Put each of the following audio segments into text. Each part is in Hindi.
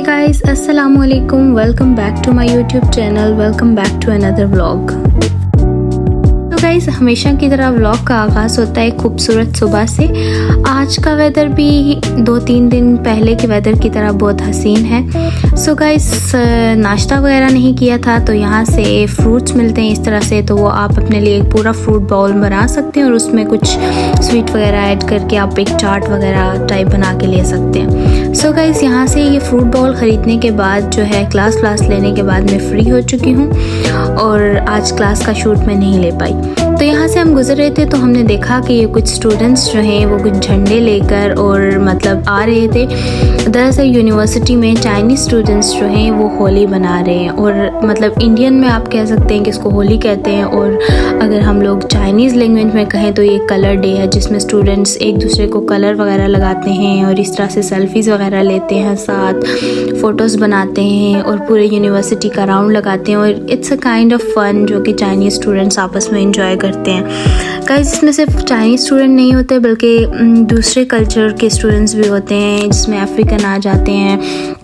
guys, Assalamualaikum. Welcome back to my YouTube channel. Welcome back to another vlog. तो गाइस, हमेशा की तरह व्लॉग का आगाज़ होता है खूबसूरत सुबह से। आज का वेदर भी 2-3 दिन पहले के वेदर की तरह बहुत हसीन है। सो गाइस, नाश्ता वगैरह नहीं किया था तो यहाँ से फ्रूट्स मिलते हैं इस तरह से, तो वो आप अपने लिए एक पूरा फ्रूट बाउल बना सकते हैं और उसमें कुछ स्वीट वगैरह ऐड करके आप एक चाट वगैरह टाइप बना के ले सकते हैं। सो गाइस, यहाँ से ये फ्रूट बाउल ख़रीदने के बाद जो है क्लास लेने के बाद मैं फ्री हो चुकी हूँ और आज क्लास का शूट मैं नहीं ले पाई। तो यहाँ से हम गुजर रहे थे तो हमने देखा कि ये कुछ स्टूडेंट्स जो हैं वो कुछ झंडे लेकर और मतलब आ रहे थे। दरअसल यूनिवर्सिटी में चाइनीज़ स्टूडेंट्स जो हैं वो होली बना रहे हैं, और मतलब इंडियन में आप कह सकते हैं कि इसको होली कहते हैं, और अगर हम लोग चाइनीज़ लैंग्वेज में कहें तो ये कलर डे है, जिसमें स्टूडेंट्स एक दूसरे को कलर वगैरह लगाते हैं और इस तरह से सेल्फीज़ वगैरह लेते हैं, साथ फ़ोटोज़ बनाते हैं और पूरे यूनिवर्सिटी का राउंड लगाते हैं, और it's a kind of fun जो कि चाइनीज़ स्टूडेंट्स आपस में इंजॉय करते हैं। गाइस, इसमें सिर्फ चाइनीज़ स्टूडेंट नहीं होते बल्कि दूसरे कल्चर के स्टूडेंट्स भी होते हैं, जिसमें अफ्रीकन आ जाते हैं,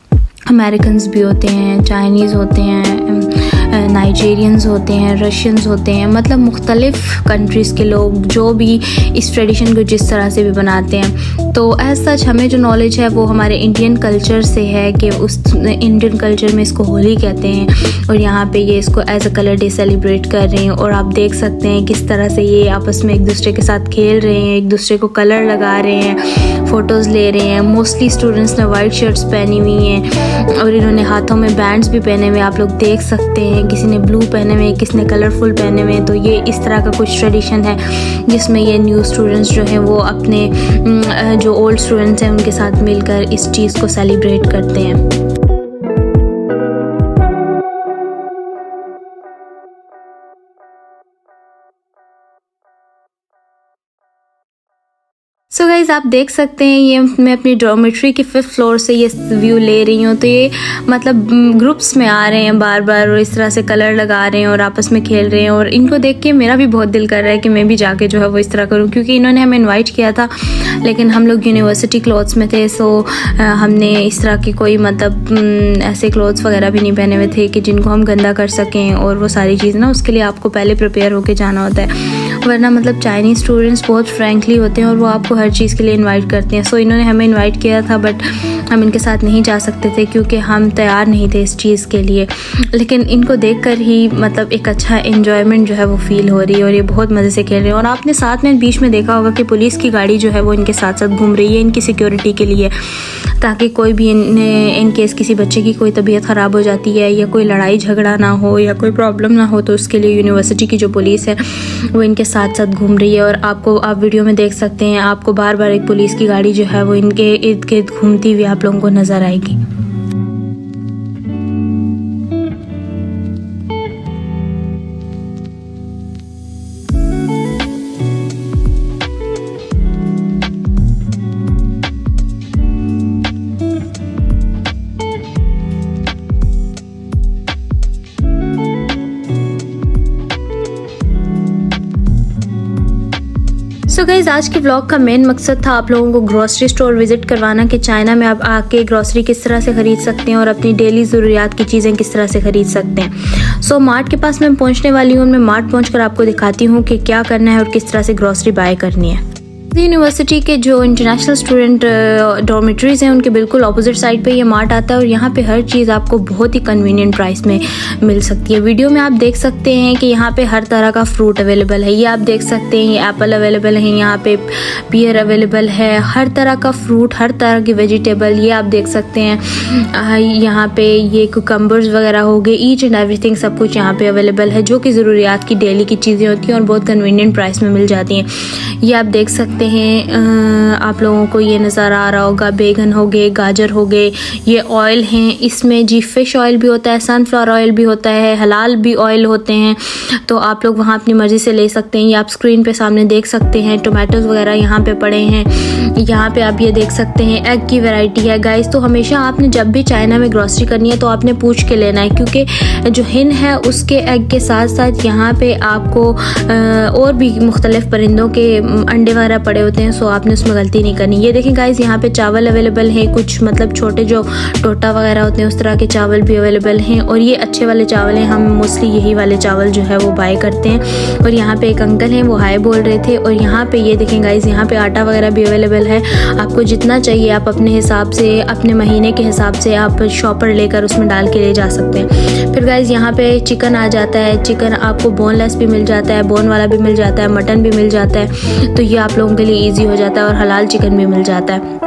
अमेरिकन्स भी होते हैं, चाइनीज़ होते हैं, नाइजीरियंस होते हैं, रशियंस होते हैं, मतलब मुख्तलिफ़ कंट्रीज़ के लोग जो भी इस ट्रेडिशन को जिस तरह से भी बनाते हैं। तो एज सच हमें जो नॉलेज है वो हमारे इंडियन कल्चर से है कि उस इंडियन कल्चर में इसको होली कहते हैं, और यहाँ पे ये इसको as a colour day celebrate कर रहे हैं। और आप देख सकते हैं किस तरह से ये आपस में एक दूसरे के साथ खेल रहे हैं, एक दूसरे को कलर लगा रहे हैं, फ़ोटोज़ ले रहे हैं। मोस्टली स्टूडेंट्स ने वाइट शर्ट्स पहनी हुई हैं और इन्होंने हाथों में बैंड्स भी पहने हुए, आप लोग देख सकते हैं। किसी ने ब्लू पहने हुए, किसी ने कलरफुल पहने हुए। तो ये इस तरह का कुछ ट्रेडिशन है जिसमें ये न्यू स्टूडेंट्स जो हैं वो अपने जो ओल्ड स्टूडेंट्स हैं उनके साथ मिलकर इस चीज़ को सेलिब्रेट करते हैं। सो गाइज़, आप देख सकते हैं ये मैं अपनी डॉर्मेट्री की 5th फ्लोर से ये व्यू ले रही हूँ। तो ये मतलब ग्रुप्स में आ रहे हैं बार बार और इस तरह से कलर लगा रहे हैं और आपस में खेल रहे हैं, और इनको देख के मेरा भी बहुत दिल कर रहा है कि मैं भी जाके जो है वो इस तरह करूँ, क्योंकि इन्होंने हमें इनवाइट किया था लेकिन हम लोग यूनिवर्सिटी क्लोथ्स में थे। सो हमने इस तरह की कोई मतलब ऐसे क्लोथ्स वगैरह भी नहीं पहने हुए थे कि जिनको हम गंदा कर सकें, और वो सारी चीज़ ना उसके लिए आपको पहले प्रिपेयर होके जाना होता है, वरना मतलब चाइनीज़ स्टूडेंट्स बहुत फ्रेंकली होते हैं और वो आपको हर चीज़ के लिए इनवाइट करते हैं। सो इन्होंने हमें इनवाइट किया था बट हम इनके साथ नहीं जा सकते थे क्योंकि हम तैयार नहीं थे इस चीज़ के लिए, लेकिन इनको देखकर ही मतलब एक अच्छा एन्जॉयमेंट जो है वो फील हो रही है और ये बहुत मज़े से खेल रहे हैं। और आपने साथ में बीच में देखा होगा कि पुलिस की गाड़ी जो है वो इनके साथ साथ घूम रही है इनकी सिक्योरिटी के लिए, ताकि कोई भी इन केस किसी बच्चे की कोई तबीयत ख़राब हो जाती है या कोई लड़ाई झगड़ा ना हो या कोई प्रॉब्लम ना हो, तो उसके लिए यूनिवर्सिटी की जो पुलिस है वो इनके साथ साथ घूम रही है। और आप वीडियो में देख सकते हैं, आपको बार बार एक पुलिस की गाड़ी जो है वो इनके इर्द गिर्द घूमती हुई आप लोगों को नज़र आएगी। सो गाइज़, आज के व्लॉग का मेन मकसद था आप लोगों को ग्रॉसरी स्टोर विज़िट करवाना कि चाइना में आप आके ग्रॉसरी किस तरह से ख़रीद सकते हैं और अपनी डेली ज़रूरियात की चीज़ें किस तरह से ख़रीद सकते हैं। सो मार्ट के पास मैं पहुंचने वाली हूँ, मैं मार्ट पहुंचकर आपको दिखाती हूँ कि क्या करना है और किस तरह से ग्रॉसरी बाय करनी है। यूनिवर्सिटी के जो इंटरनेशनल स्टूडेंट डॉर्मेटरीज़ हैं उनके बिल्कुल अपोजिट साइड पे ये मार्ट आता है, और यहाँ पे हर चीज़ आपको बहुत ही कन्वीनियंट प्राइस में मिल सकती है। वीडियो में आप देख सकते हैं कि यहाँ पे हर तरह का फ्रूट अवेलेबल है, ये आप देख सकते हैं, ये एप्पल अवेलेबल है, यहाँ पे पियर अवेलेबल है, हर तरह का फ्रूट, हर तरह की वेजिटेबल ये आप देख सकते हैं। यहाँ पे ये कुकम्बर्स वगैरह हो गए, ईच एंड एवरीथिंग सब कुछ यहाँ पे अवेलेबल है जो कि ज़रूरियात की डेली की चीज़ें होती हैं और बहुत कन्वीनियंट प्राइस में मिल जाती हैं। ये आप देख सकते हैं, आप लोगों को ये नज़र आ रहा होगा, बैगन हो गए, गाजर हो गए, ये ऑयल हैं, इसमें जी फिश ऑयल भी होता है, सनफ्लावर ऑयल भी होता है, हलाल भी ऑयल होते हैं, तो आप लोग वहाँ अपनी मर्ज़ी से ले सकते हैं। ये आप स्क्रीन पे सामने देख सकते हैं, टोमेटोज़ वगैरह यहाँ पे पड़े हैं। यहाँ पे आप ये देख सकते हैं एग की वैरायटी है गाइस। तो हमेशा आपने जब भी चाइना में ग्रॉसरी करनी है तो आपने पूछ के लेना है, क्योंकि जो हिन है उसके एग के साथ साथ यहाँ पे आपको और भी मुख्तलिफ परिंदों के अंडे वगैरह पड़े होते हैं, सो आपने उसमें गलती नहीं करनी। ये देखें गाइस, यहाँ पे चावल अवेलेबल है, कुछ मतलब छोटे जो टोटा वगैरह होते हैं उस तरह के चावल भी अवेलेबल हैं, और ये अच्छे वाले चावल हैं। हम मोस्टली यही वाले चावल जो है वो बाय करते हैं। और यहाँ पे एक अंकल हैं, वो हाय बोल रहे थे। और यहाँ पे ये देखें गाइस, यहाँ पे आटा वगैरह भी अवेलेबल है। आपको जितना चाहिए आप अपने हिसाब से, अपने महीने के हिसाब से आप शॉपर लेकर उसमें डाल के ले जा सकते हैं। फिर गाइस यहाँ पे चिकन आ जाता है। चिकन आपको बोनलेस भी मिल जाता है, बोन वाला भी मिल जाता है, मटन भी मिल जाता है, तो ये आप लोगों के लिए ईजी हो जाता है। और हलाल चिकन भी मिल जाता है।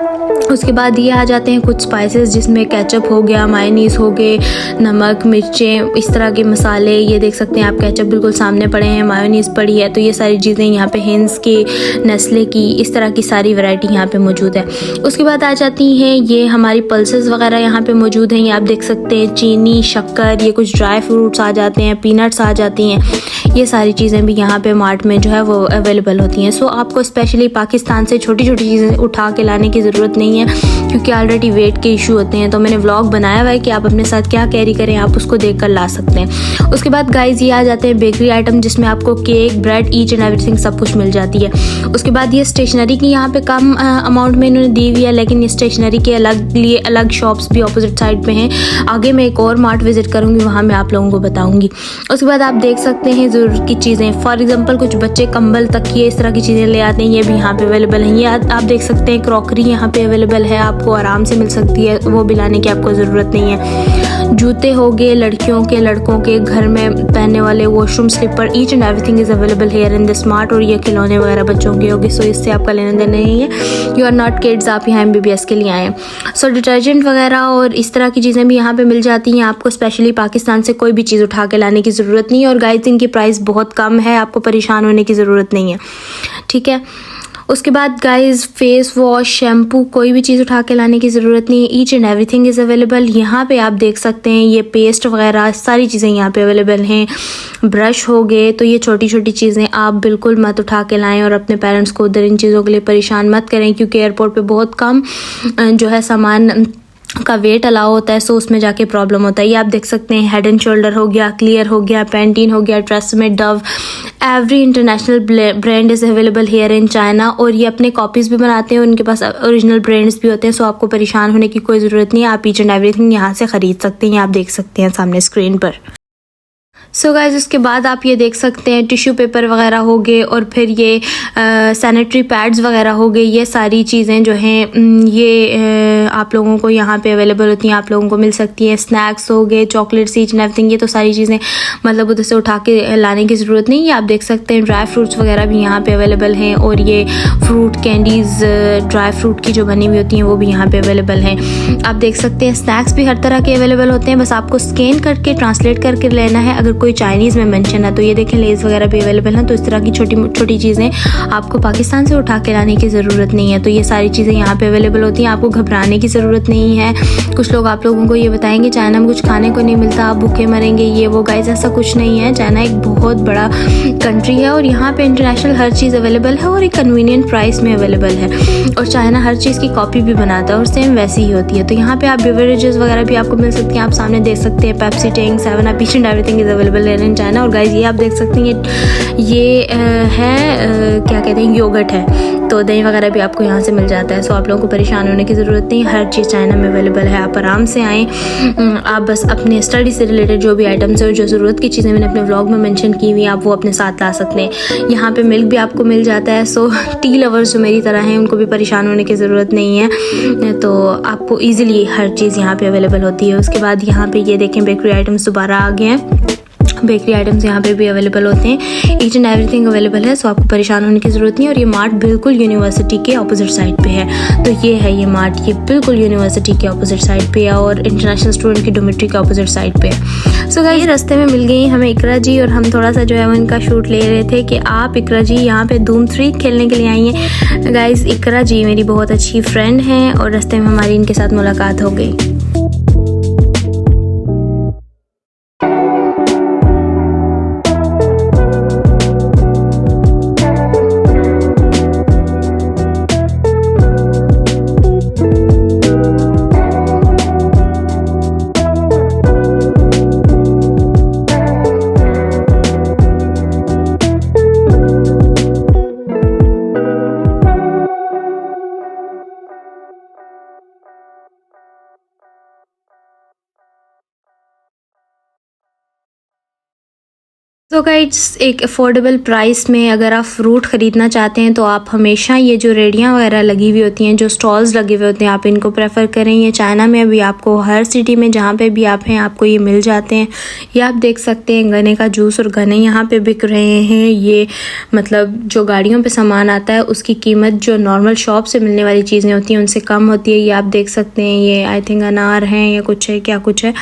उसके बाद ये आ जाते हैं कुछ स्पाइसेस, जिसमें केचप हो गया, मायोनीज हो गए, नमक, मिर्चें, इस तरह के मसाले। ये देख सकते हैं आप, केचप बिल्कुल सामने पड़े हैं, मायोनीज पड़ी है। तो ये सारी चीज़ें यहाँ पे हिंस की, नेस्ले की, इस तरह की सारी वैरायटी यहाँ पे मौजूद है। उसके बाद आ जाती हैं ये हमारी पल्सेस वगैरह यहाँ पे मौजूद हैं। ये आप देख सकते हैं, चीनी, शक्कर, ये कुछ ड्राई फ्रूट्स आ जाते हैं, पीनट्स आ जाती हैं। ये सारी चीज़ें भी यहाँ पे मार्ट में जो है वो अवेलेबल होती हैं। सो आपको स्पेशली पाकिस्तान से छोटी छोटी चीज़ें उठा के लाने की ज़रूरत नहीं है, क्योंकि ऑलरेडी वेट के इशू होते हैं। तो मैंने व्लॉग बनाया हुआ है कि आप अपने साथ क्या कैरी करें, आप उसको देख कर ला सकते हैं। उसके बाद गाइस ये आ जाते हैं बेकरी आइटम, जिसमें आपको cake, bread, each and everything सब कुछ मिल जाती है। उसके बाद ये स्टेशनरी की यहाँ पे कम अमाउंट में इन्होंने दी हुई है, लेकिन ये स्टेशनरी के लिए अलग शॉप्स भी अपोजिट साइड पे हैं। आगे मैं एक और मार्ट विजिट करूँगी, वहाँ मैं आप लोगों को बताऊँगी। उसके बाद आप देख सकते हैं ज़रूरत की चीज़ें, फॉर एग्जाम्पल कुछ बच्चे कंबल, तकिए, इस तरह की चीज़ें ले आते हैं, ये भी यहाँ पे अवेलेबल हैं। ये आप देख सकते हैं क्रॉकरी यहाँ पे अवेलेबल है, आपको आराम से मिल सकती है, वो भी लाने की आपको ज़रूरत नहीं है। जूते हो गए लड़कियों के, लड़कों के, घर में पहनने वाले washroom slipper, each and everything is available here in the smart. और ये खिलौने वगैरह बच्चों के होंगे, सो इससे आपका लेना देना नहीं है। यू आर नॉट किड्स, आप यहाँ MBBS के लिए आए। सो डिटर्जेंट वगैरह और इस तरह की चीज़ें भी यहाँ पे मिल जाती हैं। आपको स्पेशली पाकिस्तान से कोई भी चीज़ उठा के लाने की ज़रूरत नहीं है। और गाइस इनकी प्राइस बहुत कम है, आपको परेशान होने की ज़रूरत नहीं है, ठीक है। उसके बाद गाइस फेस वॉश, शैम्पू, कोई भी चीज़ उठा के लाने की ज़रूरत नहीं है। Each and everything is available. यहाँ पे आप देख सकते हैं ये पेस्ट वगैरह सारी चीज़ें यहाँ पे अवेलेबल हैं। ब्रश हो गए, तो ये छोटी छोटी चीज़ें आप बिल्कुल मत उठा के लाएं और अपने पेरेंट्स को उधर इन चीज़ों के लिए परेशान मत करें, क्योंकि एयरपोर्ट पे बहुत कम जो है सामान का वेट अलाउ होता है, सो उसमें जाके प्रॉब्लम होता है। ये आप देख सकते हैं हेड एंड शोल्डर हो गया, क्लियर हो गया, पैंटीन हो गया, Tresemme, Dove, every international brand is available here in China. और ये अपने कॉपीज़ भी बनाते हैं, उनके पास ओरिजिनल ब्रांड्स भी होते हैं, सो आपको परेशान होने की कोई ज़रूरत नहीं है। आप ईच एंड एवरीथिंग यहाँ से ख़रीद सकते हैं, आप देख सकते हैं सामने स्क्रीन पर। सो गाइस उसके बाद आप ये देख सकते हैं टिश्यू पेपर वगैरह हो गए, और फिर ये सैनिटरी पैड्स वगैरह हो गए। ये सारी चीज़ें जो हैं ये आप लोगों को यहाँ पे अवेलेबल होती हैं, आप लोगों को मिल सकती है। स्नैक्स हो गए, चॉकलेट्स, ईच एंड एवरीथिंग, ये तो सारी चीज़ें मतलब उधर से उठा के लाने की ज़रूरत नहीं है। आप देख सकते हैं ड्राई फ्रूट्स वगैरह भी यहाँ पे अवेलेबल हैं, और ये फ्रूट कैंडीज़ ड्राई फ्रूट की जो बनी हुई होती हैं वो भी यहाँ पे अवेलेबल हैं। आप देख सकते हैं स्नैक्स भी हर तरह के अवेलेबल होते हैं, बस आपको स्कैन करके ट्रांसलेट करके लेना है। अगर कोई चाइनीज़ में मेंशन है तो ये देखें लेस वगैरह भी अवेलेबल हैं। तो इस तरह की छोटी छोटी चीज़ें आपको पाकिस्तान से उठा के लाने की ज़रूरत नहीं है। तो ये सारी चीज़ें यहाँ पे अवेलेबल होती हैं, आपको घबराने की ज़रूरत नहीं है। कुछ लोग आप लोगों को ये बताएंगे चाइना में कुछ खाने को नहीं मिलता, आप भूखे मरेंगे, ये वो। गाइस ऐसा कुछ नहीं है। चाइना एक बहुत बड़ा कंट्री है, और यहाँ पे इंटरनेशनल हर चीज़ अवेलेबल है, और एक कन्वीनियंट प्राइस में अवेलेबल है। और चाइना हर चीज़ की कॉपी भी बनाता है, और सेम वैसी ही होती है। तो यहाँ पे आप बेवरेजेस वगैरह भी आपको मिल सकती हैं, आप सामने देख सकते हैं Pepsi, Tang, 7 up, each and everything is available in China. और गाइस ये आप देख सकते हैं ये क्या कहते हैं, योगर्ट है, तो दही वगैरह भी आपको यहाँ से मिल जाता है। सो आप लोगों को परेशान होने की ज़रूरत नहीं, हर चीज़ चाइना में अवेलेबल है, आप आराम से आएँ। आप बस अपने स्टडी से रिलेटेड जो भी आइटम्स है और जो ज़रूरत की चीज़ें मैंने अपने व्लॉग में मेंशन की हुई आप वो अपने साथ ला सकते हैं। यहाँ पे मिल्क भी आपको मिल जाता है। सो टी लवर्स जो मेरी तरह हैं उनको भी परेशान होने की ज़रूरत नहीं है, तो आपको ईजिली हर चीज़ यहाँ पे अवेलेबल होती है। उसके बाद यहाँ पे ये देखें बेकरी आइटम्स दोबारा आ गए हैं, बेकरी आइटम्स यहाँ पे भी अवेलेबल होते हैं, ईच एंड एवरीथिंग अवेलेबल है। सो आपको परेशान होने की ज़रूरत नहीं। और ये मार्ट बिल्कुल यूनिवर्सिटी के ऑपोजिट साइड पे है। तो ये है ये मार्ट, ये बिल्कुल यूनिवर्सिटी के ऑपोजिट साइड पे है, और इंटरनेशनल स्टूडेंट की डोमेट्री के ऑपोजिट साइड पे है। सो गाइस रास्ते में मिल गई हमें इकरा जी, और हम थोड़ा सा जो है उनका शूट ले रहे थे कि आप इकरा जी यहाँ पे धूम 3 खेलने के लिए आई हैं। गाइस इकरा जी मेरी बहुत अच्छी फ्रेंड हैं, और रास्ते में हमारी इनके साथ मुलाकात हो गई। तो गाइस एक अफोर्डेबल प्राइस में अगर आप फ्रूट ख़रीदना चाहते हैं तो आप हमेशा ये जो रेडियाँ वगैरह लगी हुई होती हैं, जो स्टॉल्स लगे हुए होते हैं, आप इनको प्रेफर करें। ये चाइना में अभी आपको हर सिटी में जहाँ पे भी आप हैं आपको ये मिल जाते हैं। ये आप देख सकते हैं गन्ने का जूस और गन्ने यहाँ पे बिक रहे हैं। ये मतलब जो गाड़ियों पे सामान आता है उसकी कीमत जो नॉर्मल शॉप से मिलने वाली चीज़ें होती हैं उनसे कम होती है। ये आप देख सकते हैं, ये आई थिंक अनार हैं या कुछ है, क्या कुछ है,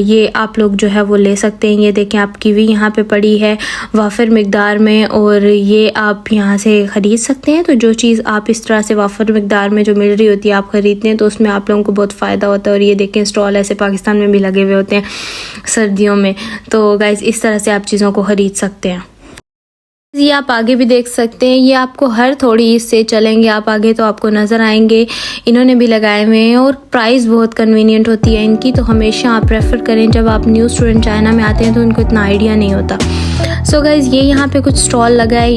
ये आप लोग जो है वो ले सकते हैं। ये देखें आप कीवी यहाँ पे पड़ी है वाफर मिकदार में और ये आप यहाँ से ख़रीद सकते हैं। तो जो चीज़ आप इस तरह से वाफर मिकदार में जो मिल रही होती है आप ख़रीदते हैं तो उसमें आप लोगों को बहुत फ़ायदा होता है। और ये देखें स्टॉल ऐसे पाकिस्तान में भी लगे हुए होते हैं सर्दियों में। तो गाइस इस तरह से आप चीज़ों को ख़रीद सकते हैं। ये आप आगे भी देख सकते हैं, ये आपको हर थोड़ी इससे चलेंगे आप आगे तो आपको नज़र आएंगे, इन्होंने भी लगाए हुए हैं और प्राइस बहुत कन्वीनियंट होती है इनकी। तो हमेशा आप प्रेफर करें, जब आप न्यू स्टूडेंट चाइना में आते हैं तो उनको इतना आइडिया नहीं होता। सो गाइज़ ये यहाँ पे कुछ स्टॉल लगा है,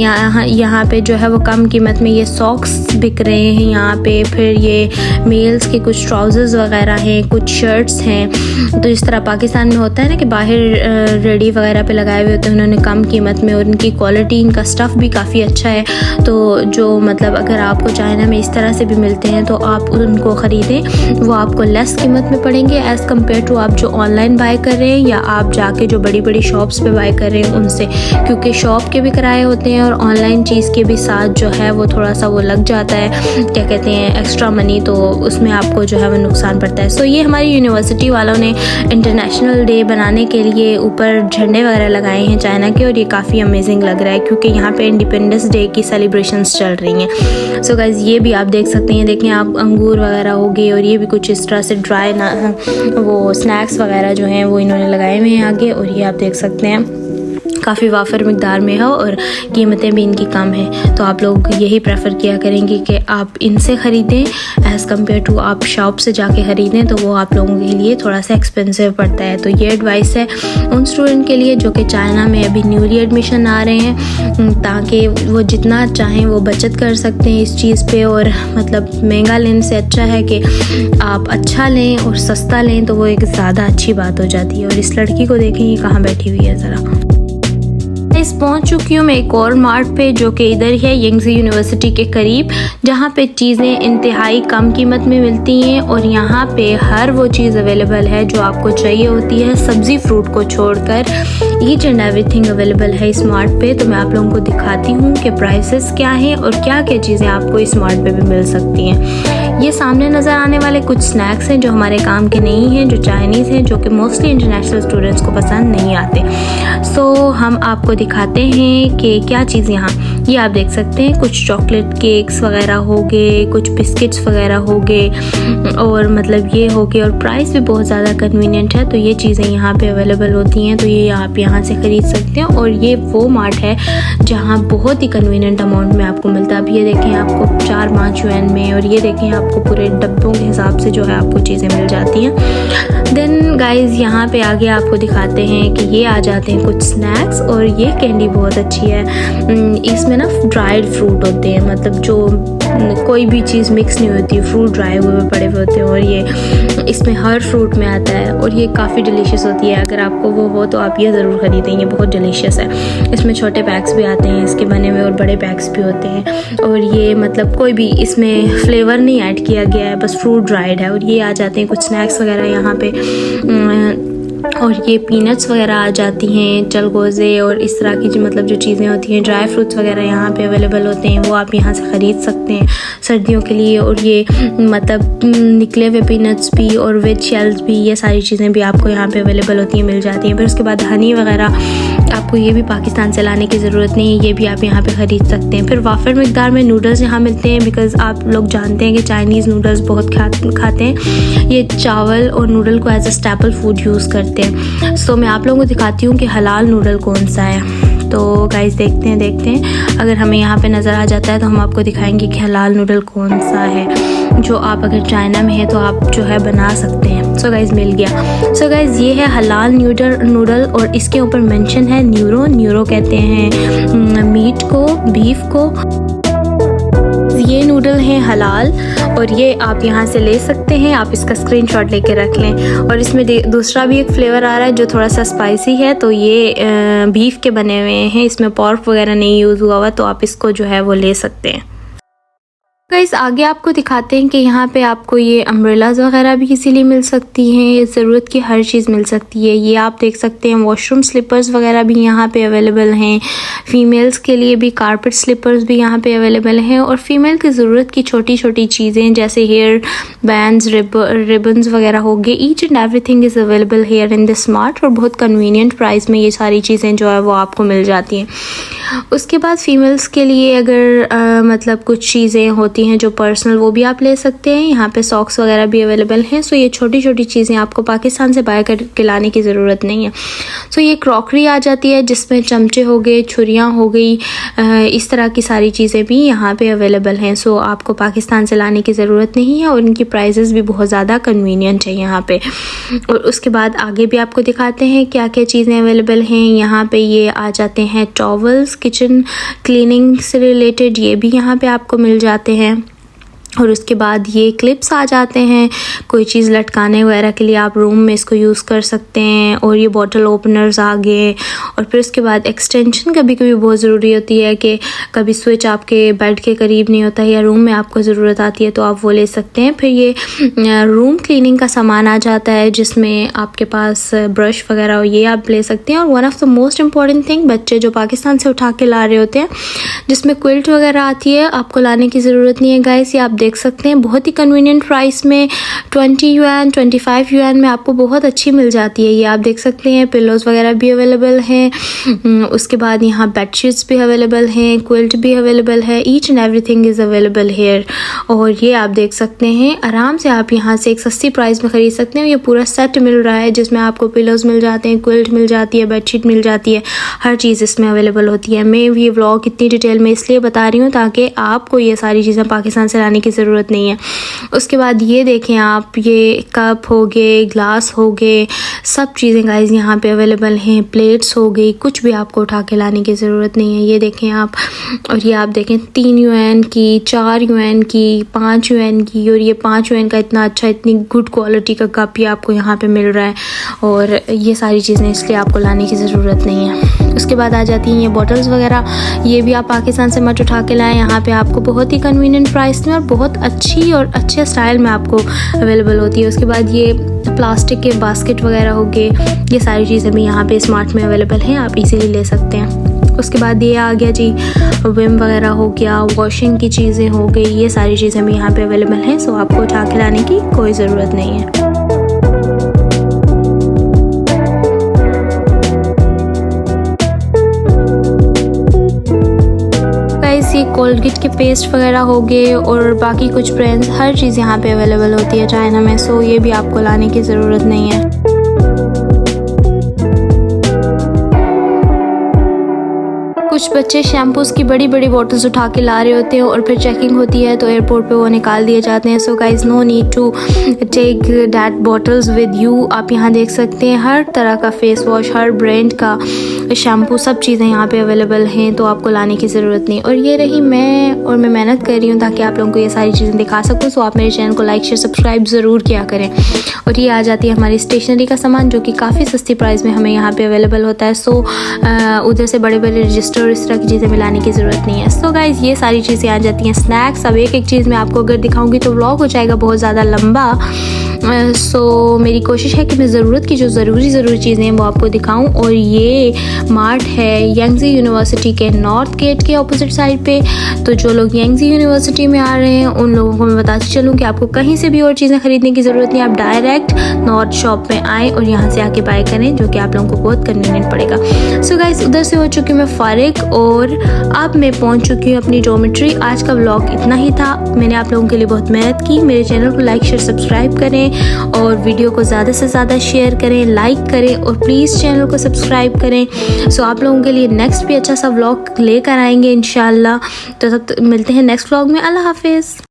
यहाँ पे जो है वो कम कीमत में ये सॉक्स बिक रहे हैं यहाँ पे। फिर ये मेल्स के कुछ ट्राउज़र्स वगैरह हैं, कुछ शर्ट्स हैं। तो इस तरह पाकिस्तान में होता है ना कि बाहर रेडी वगैरह पे लगाए हुए होते हैं उन्होंने कम कीमत में, और इनकी क्वालिटी, इनका स्टफ़ भी काफ़ी अच्छा है। तो जो मतलब अगर आपको चाइना में इस तरह से भी मिलते हैं तो आप उनको ख़रीदें, वो आपको लेस कीमत में पड़ेंगे एज़ कम्पेयर टू आप जो ऑनलाइन बाय कर रहे हैं या आप जाके जो बड़ी बड़ी शॉप्स पे बाय कर रहे हैं उनसे, क्योंकि शॉप के भी किराए होते हैं और ऑनलाइन चीज़ के भी साथ जो है वो थोड़ा सा वो लग जाता है, क्या कहते हैं, एक्स्ट्रा मनी, तो उसमें आपको जो है वो नुकसान पड़ता है। सो ये हमारी यूनिवर्सिटी वालों ने इंटरनेशनल डे बनाने के लिए ऊपर झंडे वगैरह लगाए हैं चाइना के, और ये काफ़ी अमेजिंग लग रहा है क्योंकि यहाँ पे इंडिपेंडेंस डे की सेलिब्रेशंस चल रही हैं। सो गाइज़ ये भी आप देख सकते हैं, देखें आप अंगूर वगैरह हो गए और ये भी कुछ इस तरह से ड्राई वो स्नैक्स वगैरह जो हैं वो इन्होंने लगाए हुए हैं आगे। और ये आप देख सकते हैं काफ़ी वाफर मिकदार में है और कीमतें भी इनकी कम हैं। तो आप लोग यही प्रेफर किया करेंगे कि आप इनसे ख़रीदें एज़ कम्पेयर टू आप शॉप से जाके ख़रीदें, तो वो आप लोगों के लिए थोड़ा सा एक्सपेंसिव पड़ता है। तो ये एडवाइस है उन स्टूडेंट के लिए जो कि चाइना में अभी न्यूली एडमिशन आ रहे हैं, ताकि वो जितना चाहें वो बचत कर सकते हैं इस चीज़ पे। और मतलब महंगा लेने से अच्छा है कि आप अच्छा लें और सस्ता लें, तो वो एक ज़्यादा अच्छी बात हो जाती है। और इस लड़की को देखें ये कहाँ बैठी हुई है ज़रा। पहुंच चुकी हूँ मैं एक और मार्ट पे जो कि इधर है यंगजी यूनिवर्सिटी के करीब, जहाँ पे चीज़ें इंतहाई कम कीमत में मिलती हैं और यहाँ पे हर वो चीज़ अवेलेबल है जो आपको चाहिए होती है, सब्ज़ी फ्रूट को छोड़कर ईच एंड एवरीथिंग अवेलेबल है इस मार्ट पे। तो मैं आप लोगों को दिखाती हूँ कि प्राइसेस क्या हैं और क्या क्या चीज़ें आपको इस मार्ट पे भी मिल सकती हैं। ये सामने नज़र आने वाले कुछ स्नैक्स हैं जो हमारे काम के नहीं हैं, जो चाइनीज़ हैं, जो कि मोस्टली इंटरनेशनल स्टूडेंट्स को पसंद नहीं आते। सो हम आपको दिखाते हैं कि क्या चीज़ यहाँ, ये आप देख सकते हैं कुछ चॉकलेट केक्स वगैरह हो गए, कुछ बिस्किट्स वगैरह हो गए, और मतलब ये हो गए, और प्राइस भी बहुत ज़्यादा कन्वीनियंट है। तो ये चीज़ें यहाँ पे अवेलेबल होती हैं, तो ये आप यहाँ से ख़रीद सकते हैं। और ये वो मार्ट है जहाँ बहुत ही कन्वीनियंट अमाउंट में आपको मिलता है। अब ये देखें आपको 4-5 युआन में, और ये देखें आपको पूरे डब्बों के हिसाब से जो है आपको चीज़ें मिल जाती हैं। देन गाइज़ यहाँ पे आगे आपको दिखाते हैं कि ये आ जाते हैं कुछ स्नैक्स, और ये कैंडी बहुत अच्छी है। इसमें ना ड्राइड फ्रूट होते हैं, मतलब जो कोई भी चीज़ मिक्स नहीं होती, फ्रूट ड्राई हुए पड़े हुए होते हैं, और ये इसमें हर फ्रूट में आता है और ये काफ़ी डिलीशियस होती है। अगर आपको वो हो तो आप ये ज़रूर ख़रीदें, ये बहुत डिलीशियस है। इसमें छोटे पैक्स भी आते हैं इसके बने हुए और बड़े पैक्स भी होते हैं, और ये मतलब कोई भी इसमें फ्लेवर नहीं ऐड किया गया है, बस फ्रूट ड्राइड है। और ये आ जाते हैं कुछ स्नैक्स वगैरह यहाँ पे, और ये पीनट्स वगैरह आ जाती हैं, चलगोज़े और इस तरह की जो मतलब जो चीज़ें होती हैं, ड्राई फ्रूट्स वगैरह यहाँ पे अवेलेबल होते हैं, वो आप यहाँ से ख़रीद सकते हैं सर्दियों के लिए। और ये मतलब निकले हुए पीनट्स भी और वेज शेल्स भी, ये सारी चीज़ें भी आपको यहाँ पे अवेलेबल होती हैं, मिल जाती हैं। फिर उसके बाद हनी वगैरह आपको ये भी पाकिस्तान से लाने की ज़रूरत नहीं है, ये भी आप यहाँ पे ख़रीद सकते हैं। फिर वाफर मिकदार में नूडल्स यहाँ मिलते हैं, बिकॉज़ आप लोग जानते हैं कि चाइनीज़ नूडल्स बहुत खाते हैं, ये चावल और नूडल को as a staple food use करते हैं। सो मैं आप लोगों को दिखाती हूँ कि हलाल नूडल कौन सा है। तो गाइस देखते हैं अगर हमें यहाँ पे नज़र आ जाता है तो हम आपको दिखाएंगे कि हलाल नूडल कौन सा है जो आप अगर चाइना में है तो आप जो है बना सकते हैं। सो गाइस मिल गया। सो गाइस ये है हलाल नूडल और इसके ऊपर मेंशन है न्यूरो कहते हैं मीट को, बीफ को। ये नूडल हैं हलाल और ये आप यहाँ से ले सकते हैं। आप इसका स्क्रीनशॉट लेके रख लें। और इसमें दूसरा भी एक फ्लेवर आ रहा है जो थोड़ा सा स्पाइसी है, तो ये बीफ के बने हुए हैं, इसमें पोर्क वगैरह नहीं यूज़ हुआ हुआ, तो आप इसको जो है वो ले सकते हैं। गाइस आगे आपको दिखाते हैं कि यहाँ पे आपको ये अम्ब्रेलाज वगैरह भी इजीली मिल सकती हैं, ज़रूरत की हर चीज़ मिल सकती है। ये आप देख सकते हैं वॉशरूम स्लीपर्स वगैरह भी यहाँ पे अवेलेबल हैं। फ़ीमेल्स के लिए भी कारपेट स्लीपर्स भी यहाँ पे अवेलेबल हैं। और फीमेल की ज़रूरत की छोटी छोटी चीज़ें जैसे हेयर बैंड्स, रिबन्स वगैरह हो गए, each and everything is available here in the smart. और बहुत कन्वीनियंट प्राइस में ये सारी चीज़ें जो है वो आपको मिल जाती हैं। उसके बाद फ़ीमेल्स के लिए अगर मतलब कुछ चीज़ें होती हैं जो पर्सनल, वो भी आप ले सकते हैं। यहाँ पे सॉक्स वगैरह भी अवेलेबल हैं। सो ये छोटी छोटी चीज़ें आपको पाकिस्तान से बाय करके लाने की ज़रूरत नहीं है। सो ये क्रॉकरी आ जाती है जिसमें चमचे हो गए, छुरियाँ हो गई, इस तरह की सारी चीज़ें भी यहाँ पे अवेलेबल हैं। सो आपको पाकिस्तान से लाने की ज़रूरत नहीं है और इनकी प्राइसेस भी बहुत ज़्यादा कन्वीनियंट है यहाँ पे। और उसके बाद आगे भी आपको दिखाते हैं क्या क्या चीज़ें अवेलेबल हैं। यहाँ पे ये आ जाते हैं टॉवल्स, किचन क्लीनिंग से रिलेटेड, ये भी यहाँ पे आपको मिल जाते हैं। और उसके बाद ये क्लिप्स आ जाते हैं, कोई चीज़ लटकाने वगैरह के लिए आप रूम में इसको यूज़ कर सकते हैं। और ये बॉटल ओपनर्स आ गए। और फिर उसके बाद एक्सटेंशन कभी कभी बहुत ज़रूरी होती है कि कभी स्विच आपके बेड के करीब नहीं होता है या रूम में आपको ज़रूरत आती है, तो आप वो ले सकते हैं। फिर ये रूम क्लीनिंग का सामान आ जाता है जिसमें आपके पास ब्रश वगैरह हो, ये आप ले सकते हैं। और one of the most important thing, बच्चे जो पाकिस्तान से उठा के ला रहे होते हैं जिसमें क्विल्ट वगैरह आती है, आपको लाने की ज़रूरत नहीं है गाइस। ये आप देख सकते हैं बहुत ही कन्वीनियंट प्राइस में 20 युआन 25 युआन में आपको बहुत अच्छी मिल जाती है। ये आप देख सकते हैं पिलोज वगैरह भी अवेलेबल हैं। उसके बाद यहाँ बेडशीट्स भी अवेलेबल हैं, क्विल्ट भी अवेलेबल है, each and everything is available hair. और ये आप देख सकते हैं आराम से आप यहाँ से एक सस्ती प्राइस में ख़रीद सकते हैं। ये पूरा सेट मिल रहा है जिसमें आपको पिलोज मिल जाते हैं, क्विल्ट मिल जाती है, बेडशीट मिल जाती है, हर चीज़ इसमें अवेलेबल होती है। मैं ये व्लॉग इतनी डिटेल में इसलिए बता रही हूँ ताकि आपको ये सारी चीज़ें पाकिस्तान से लाने की ज़रूरत नहीं है। उसके बाद ये देखें आप, ये कप हो गए, ग्लास हो गए, सब चीज़ें गाइस यहाँ पे अवेलेबल हैं। प्लेट्स हो गई, कुछ भी आपको उठा के लाने की ज़रूरत नहीं है। ये देखें आप, और ये आप देखें 3 युआन की, 4 युआन की, 5 युआन की। और ये 5 युआन का इतना अच्छा, इतनी गुड क्वालिटी का कप ही आपको यहाँ पे मिल रहा है। और ये सारी चीज़ें इसलिए आपको लाने की ज़रूरत नहीं है। उसके बाद आ जाती हैं ये बॉटल्स वगैरह, ये भी आप पाकिस्तान से मत उठा के लाएं। यहाँ पे आपको बहुत ही कन्वीनियंट प्राइस में और बहुत अच्छी और अच्छे स्टाइल में आपको अवेलेबल होती है। उसके बाद ये प्लास्टिक के बास्केट वगैरह हो गए, ये सारी चीज़ें भी यहाँ पे स्मार्ट में अवेलेबल हैं, आप इजीली ले सकते हैं। उसके बाद ये आ गया जी विम वगैरह हो गया, वॉशिंग की चीज़ें हो गई, ये सारी चीज़ें भी यहाँ पे अवेलेबल हैं। सो आपको उठा के लाने की कोई ज़रूरत नहीं है। ये कोलगेट के पेस्ट वगैरह हो गए और बाकी कुछ ब्रांड्स, हर चीज़ यहाँ पे अवेलेबल होती है चाइना में। सो ये भी आपको लाने की ज़रूरत नहीं है। कुछ बच्चे शैम्पूज़ की बड़ी बड़ी बॉटल्स उठा के ला रहे होते हैं और फिर चेकिंग होती है तो एयरपोर्ट पे वो निकाल दिए जाते हैं। So guys no need to take that bottles with you. आप यहाँ देख सकते हैं हर तरह का फेस वॉश, हर ब्रांड का शैम्पू, सब चीज़ें यहाँ पे अवेलेबल हैं, तो आपको लाने की ज़रूरत नहीं। और ये रही मैं मेहनत कर रही हूँ ताकि आप लोगों को ये सारी चीज़ें दिखा सकूँ। सो आप मेरे चैनल को लाइक शेयर सब्सक्राइब ज़रूर किया करें। और ये आ जाती है हमारी स्टेशनरी का सामान जो कि काफ़ी सस्ती प्राइस में हमें यहाँ पे अवेलेबल होता है। सो उधर से बड़े बड़े रजिस्टर और इस तरह की चीज़ें मिलाने की ज़रूरत नहीं है। सो गाइज़ ये सारी चीज़ें आ जाती हैं। स्नैक्स, अब एक एक चीज़ मैं आपको अगर दिखाऊंगी तो व्लॉग हो जाएगा बहुत ज़्यादा लंबा। सो मेरी कोशिश है कि मैं ज़रूरत की जो ज़रूरी चीज़ें हैं वो आपको दिखाऊं। और ये मार्ट है यांगजी यूनिवर्सिटी के नॉर्थ गेट के ऑपोजिट साइड पे। तो जो लोग यांगजी यूनिवर्सिटी में आ रहे हैं उन लोगों को मैं बताती चलूँ कि आपको कहीं से भी और चीज़ें खरीदने की ज़रूरत नहीं। आप डायरेक्ट नॉर्थ शॉप में आएँ और यहाँ से आके बाय करें, जो कि आप लोगों को बहुत कन्वीनियंट पड़ेगा। सो गाइस उधर से हो चुकी मैं फारिग और अब मैं पहुँच चुकी हूँ अपनी डॉर्मेट्री। आज का व्लॉग इतना ही था। मैंने आप लोगों के लिए बहुत मेहनत की। मेरे चैनल को लाइक शेयर सब्सक्राइब करें और वीडियो को ज़्यादा से ज़्यादा शेयर करें, लाइक करें और प्लीज़ चैनल को सब्सक्राइब करें। सो आप लोगों के लिए नेक्स्ट भी अच्छा सा व्लॉग लेकर आएंगे इंशाल्लाह। तो तब मिलते हैं नेक्स्ट व्लॉग में। अल्लाह हाफिज़।